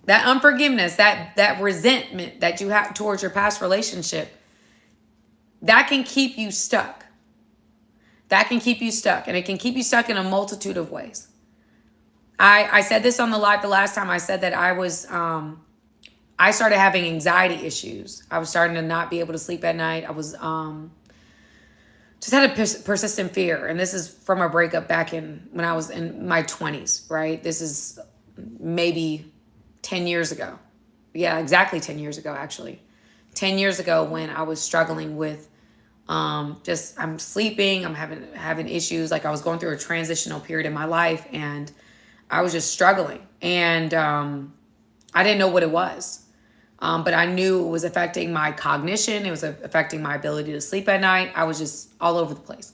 That unforgiveness, that resentment that you have towards your past relationship, that can keep you stuck. That can keep you stuck. And it can keep you stuck in a multitude of ways. I said this on the live the last time. I said that I started having anxiety issues. I was starting to not be able to sleep at night. I was just had a persistent fear. And this is from a breakup back in when I was in my 20s, right? This is maybe 10 years ago. Yeah, exactly 10 years ago, actually. 10 years ago when I was struggling with just I'm sleeping, I'm having issues. Like I was going through a transitional period in my life and I was just struggling. And I didn't know what it was. But I knew it was affecting my cognition. It was affecting my ability to sleep at night. I was just all over the place.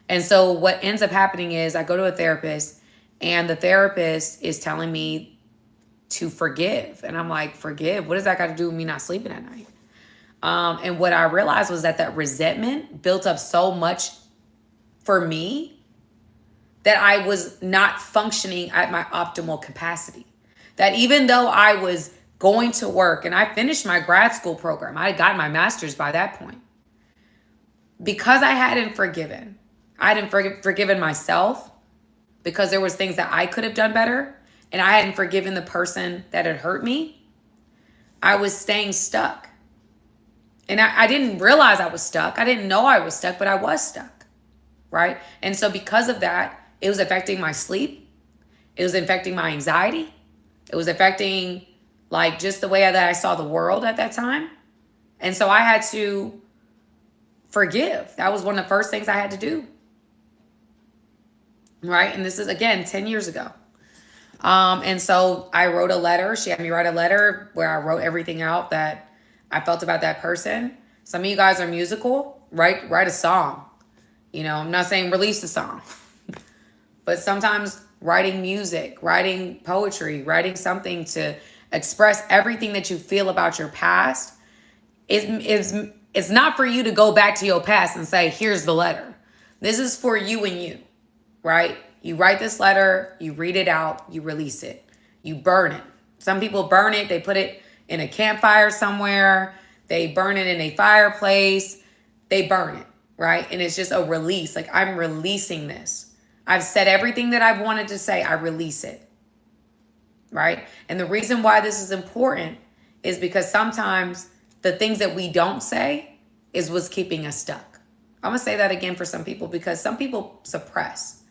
And so what ends up happening is I go to a therapist and the therapist is telling me to forgive. And I'm like, forgive? What does that got to do with me not sleeping at night? And what I realized was that resentment built up so much for me that I was not functioning at my optimal capacity. That even though I was going to work and I finished my grad school program, I had gotten my master's by that point. Because I hadn't forgiven myself because there was things that I could have done better and I hadn't forgiven the person that had hurt me, I was staying stuck. And I didn't realize I was stuck. I didn't know I was stuck, but I was stuck, right? And so because of that, it was affecting my sleep. It was affecting my anxiety. It was affecting like just the way that I saw the world at that time. And so I had to forgive. That was one of the first things I had to do. Right? And this is, again, 10 years ago. And so I wrote a letter. She had me write a letter where I wrote everything out that I felt about that person. Some of you guys are musical. Write a song. You know, I'm not saying release a song. But sometimes writing music, writing poetry, writing something to express everything that you feel about your past it's not for you to go back to your past and say, here's the letter. This is for you and you, right? You write this letter, you read it out, you release it, you burn it. Some people burn it, they put it in a campfire somewhere, they burn it in a fireplace, they burn it, right? And it's just a release. Like, I'm releasing this. I've said everything that I've wanted to say. I release it, right? And the reason why this is important is because sometimes the things that we don't say is what's keeping us stuck. I'm going to say that again for some people because some people suppress.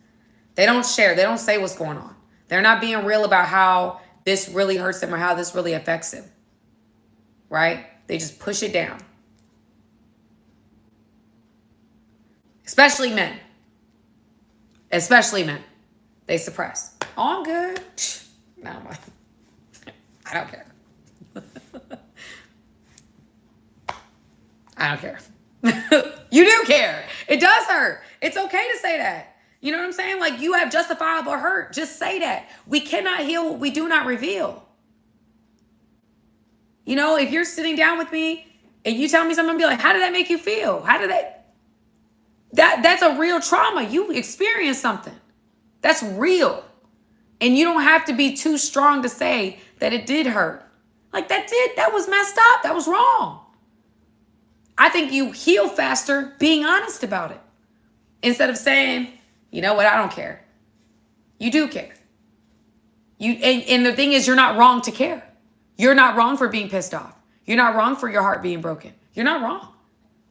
They don't share. They don't say what's going on. They're not being real about how this really hurts them or how this really affects them, right? They just push it down. Especially men. Especially men. They suppress. Oh, I'm good. No, I don't care. I don't care. You do care. It does hurt. It's okay to say that. You know what I'm saying? Like, you have justifiable hurt. Just say that. We cannot heal what we do not reveal. You know, if you're sitting down with me and you tell me something, I'll be like, how did that make you feel? How did that's a real trauma. You experienced something. That's real. And you don't have to be too strong to say that it did hurt. Like, that was messed up. That was wrong. I think you heal faster being honest about it. Instead of saying, you know what, I don't care. You do care. And the thing is, you're not wrong to care. You're not wrong for being pissed off. You're not wrong for your heart being broken. You're not wrong.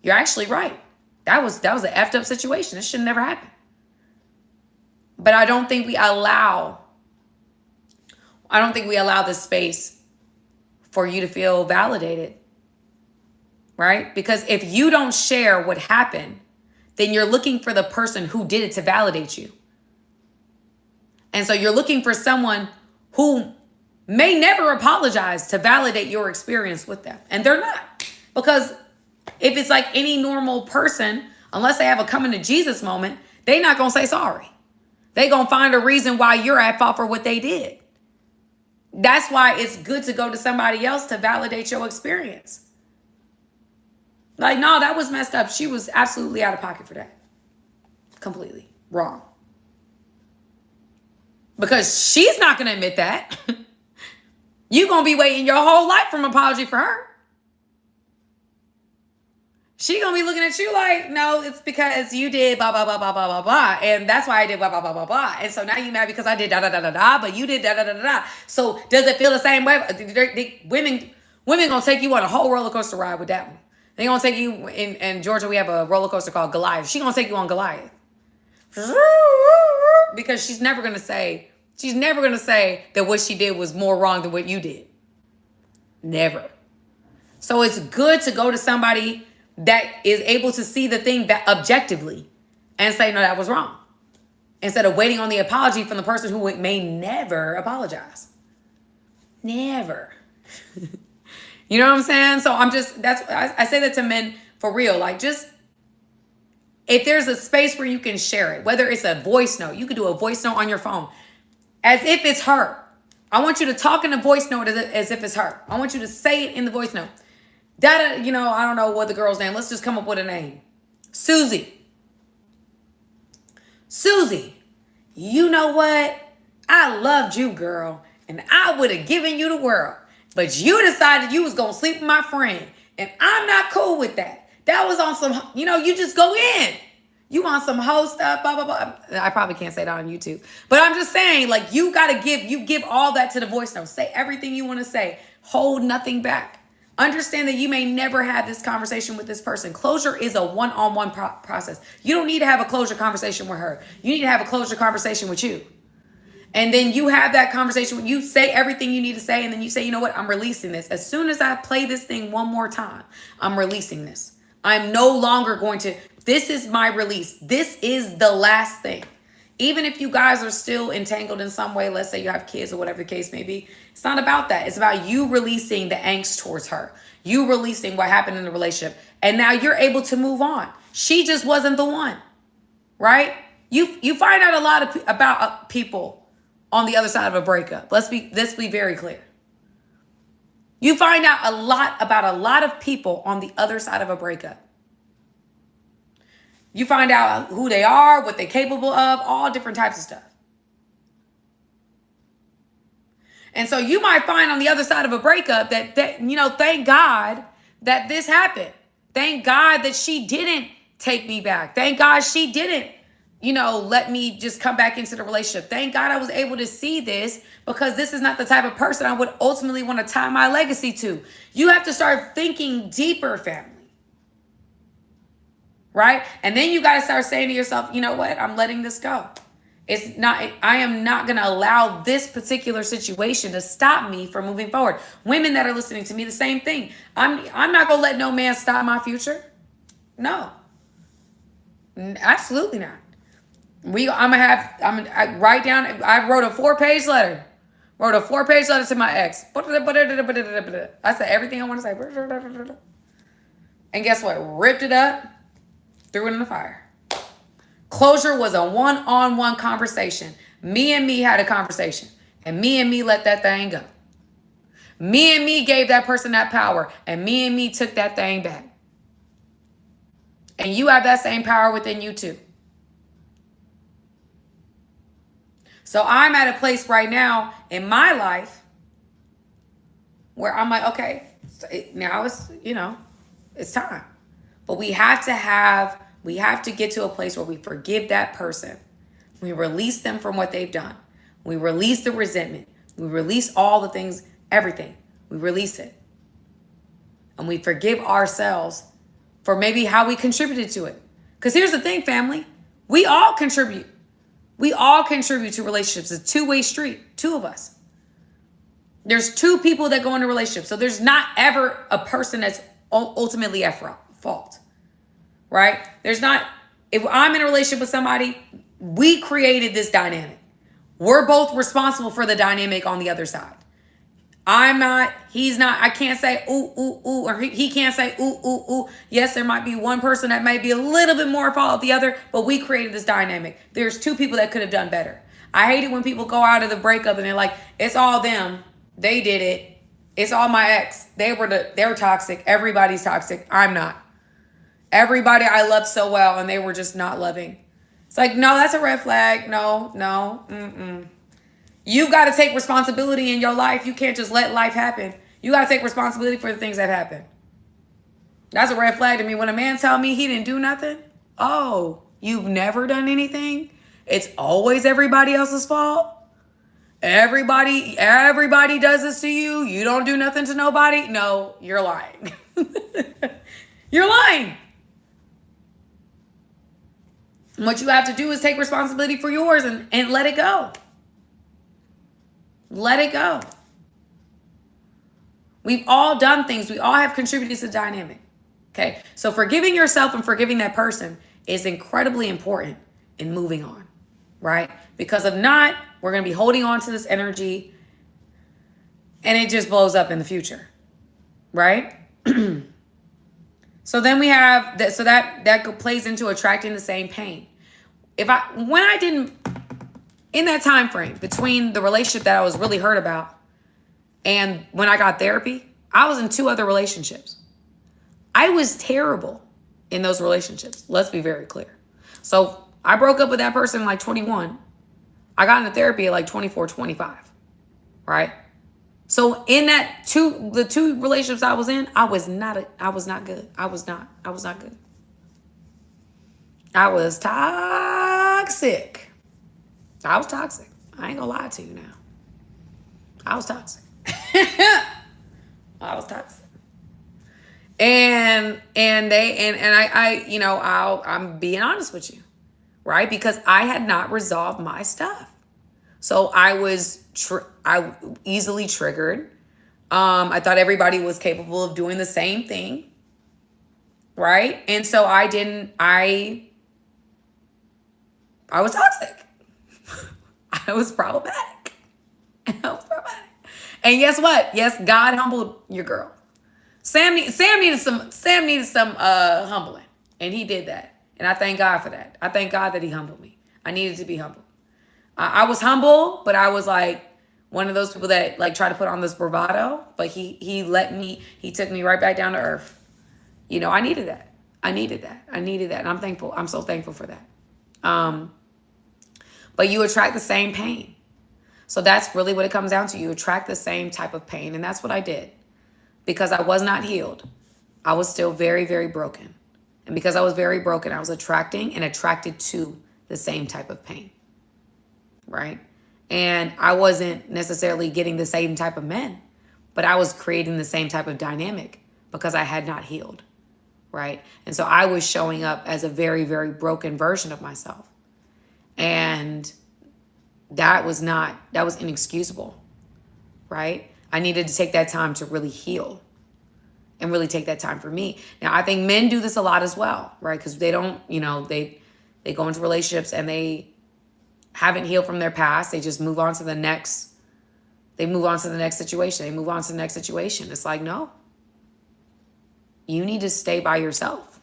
You're actually right. That was an effed up situation. This should never happen. But I don't think we allow this space for you to feel validated. Right? Because if you don't share what happened, then you're looking for the person who did it to validate you. And so you're looking for someone who may never apologize to validate your experience with them. And they're not. Because if it's like any normal person, unless they have a coming to Jesus moment, they're not going to say sorry. They're going to find a reason why you're at fault for what they did. That's why it's good to go to somebody else to validate your experience. Like, no, that was messed up. She was absolutely out of pocket for that. Completely wrong. Because she's not going to admit that. You gonna be waiting your whole life for an apology for her. She gonna be looking at you like, no, it's because you did blah, blah, blah, blah, blah, blah, blah. And that's why I did blah, blah, blah, blah, blah. And so now you mad because I did da, da, da, da, da, but you did da, da, da, da, da. So does it feel the same way? Women gonna take you on a whole roller coaster ride with that one. They gonna take you, in Georgia, we have a roller coaster called Goliath. She gonna take you on Goliath. Because she's never gonna say that what she did was more wrong than what you did. Never. So it's good to go to somebody that is able to see the thing that objectively and say, no, that was wrong. Instead of waiting on the apology from the person who may never apologize. Never. You know what I'm saying? So I say that to men for real. Like, just, if there's a space where you can share it, whether it's a voice note, you could do a voice note on your phone as if it's her. I want you to talk in the voice note as if it's her. I want you to say it in the voice note. I don't know what the girl's name. Let's just come up with a name. Susie, you know what? I loved you, girl, and I would have given you the world. But you decided you was going to sleep with my friend, and I'm not cool with that. That was on some, you just go in. You want some hoe stuff, blah, blah, blah. I probably can't say that on YouTube. But I'm just saying, like, you give all that to the voice note. Say everything you want to say. Hold nothing back. Understand that you may never have this conversation with this person. Closure is a one-on-one process. You don't need to have a closure conversation with her. You need to have a closure conversation with you. And then you have that conversation when you say everything you need to say. And then you say, you know what? I'm releasing this. As soon as I play this thing one more time, I'm releasing this. I'm no longer going to, this is my release. This is the last thing. Even if you guys are still entangled in some way, let's say you have kids or whatever the case may be, it's not about that. It's about you releasing the angst towards her. You releasing what happened in the relationship. And now you're able to move on. She just wasn't the one, right? You find out a lot about people on the other side of a breakup. Let's be very clear. You find out a lot about a lot of people on the other side of a breakup. You find out who they are, what they're capable of, all different types of stuff. And so you might find on the other side of a breakup that thank God that this happened. Thank God that she didn't take me back. Thank God she didn't, let me just come back into the relationship. Thank God I was able to see this, because this is not the type of person I would ultimately want to tie my legacy to. You have to start thinking deeper, family. Right? And then you got to start saying to yourself, you know what? I'm letting this go. I am not going to allow this particular situation to stop me from moving forward. Women that are listening to me, the same thing. I'm not going to let no man stop my future. No. Absolutely not. I wrote a 4-page letter. To my ex. I said everything I want to say. And guess what? Ripped it up. Threw it in the fire. Closure was a one-on-one conversation. Me and me had a conversation. And me let that thing go. Me and me gave that person that power. And me took that thing back. And you have that same power within you too. So I'm at a place right now in my life where I'm like, okay, now it's time. But we have to get to a place where we forgive that person. We release them from what they've done. We release the resentment. We release all the things, everything. We release it. And we forgive ourselves for maybe how we contributed to it. Because here's the thing, family. We all contribute. We all contribute to relationships. It's a two-way street. Two of us. There's two people that go into relationships. So there's not ever a person that's ultimately at fault. Right? If I'm in a relationship with somebody, we created this dynamic. We're both responsible for the dynamic on the other side. I'm not, he's not, I can't say, ooh, ooh, ooh, or he can't say, ooh, ooh, ooh. Yes, there might be one person that might be a little bit more at fault than the other, but we created this dynamic. There's two people that could have done better. I hate it when people go out of the breakup and they're like, it's all them. They did it. It's all my ex. They're toxic. Everybody's toxic. I'm not. Everybody I loved so well and they were just not loving. It's like, no, that's a red flag. No. You got to take responsibility in your life. You can't just let life happen. You got to take responsibility for the things that happen. That's a red flag to me. When a man tell me he didn't do nothing, oh, you've never done anything? It's always everybody else's fault? Everybody does this to you? You don't do nothing to nobody? No, you're lying. You're lying. What you have to do is take responsibility for yours and let it go. Let it go. We've all done things. We all have contributed to the dynamic. Okay. So forgiving yourself and forgiving that person is incredibly important in moving on. Right? Because if not, we're going to be holding on to this energy and it just blows up in the future. Right? So then we have that. So that plays into attracting the same pain. In that time frame between the relationship that I was really hurt about and when I got therapy, I was in 2 other relationships. I was terrible in those relationships. Let's be very clear. So I broke up with that person in like 21. I got into therapy at like 24, 25. Right? So in the 2 relationships I was in, I was not good. I was not good. I was toxic. I was toxic. I ain't gonna lie to you now. I was toxic. I was toxic. And I'm being honest with you, right? Because I had not resolved my stuff. So I was easily triggered. I thought everybody was capable of doing the same thing, right? And so I was toxic. I was problematic. And guess what? Yes, God humbled your girl. Sam needed some humbling, and he did that. And I thank God for that. I thank God that he humbled me. I needed to be humbled. I was humble, but I was like one of those people that like try to put on this bravado, but he took me right back down to earth. You know, I needed that. And I'm thankful. I'm so thankful for that. But you attract the same pain. So that's really what it comes down to. You attract the same type of pain. And that's what I did. Because I was not healed. I was still very, very broken. And because I was very broken, I was attracted to the same type of pain. Right? And I wasn't necessarily getting the same type of men, but I was creating the same type of dynamic because I had not healed. Right? And so I was showing up as a very, very broken version of myself. And that was inexcusable. Right? I needed to take that time to really heal and really take that time for me. Now, I think men do this a lot as well, right? Because they don't, they go into relationships and they haven't healed from their past. They just move on to the next. They move on to the next situation. It's like, no, you need to stay by yourself.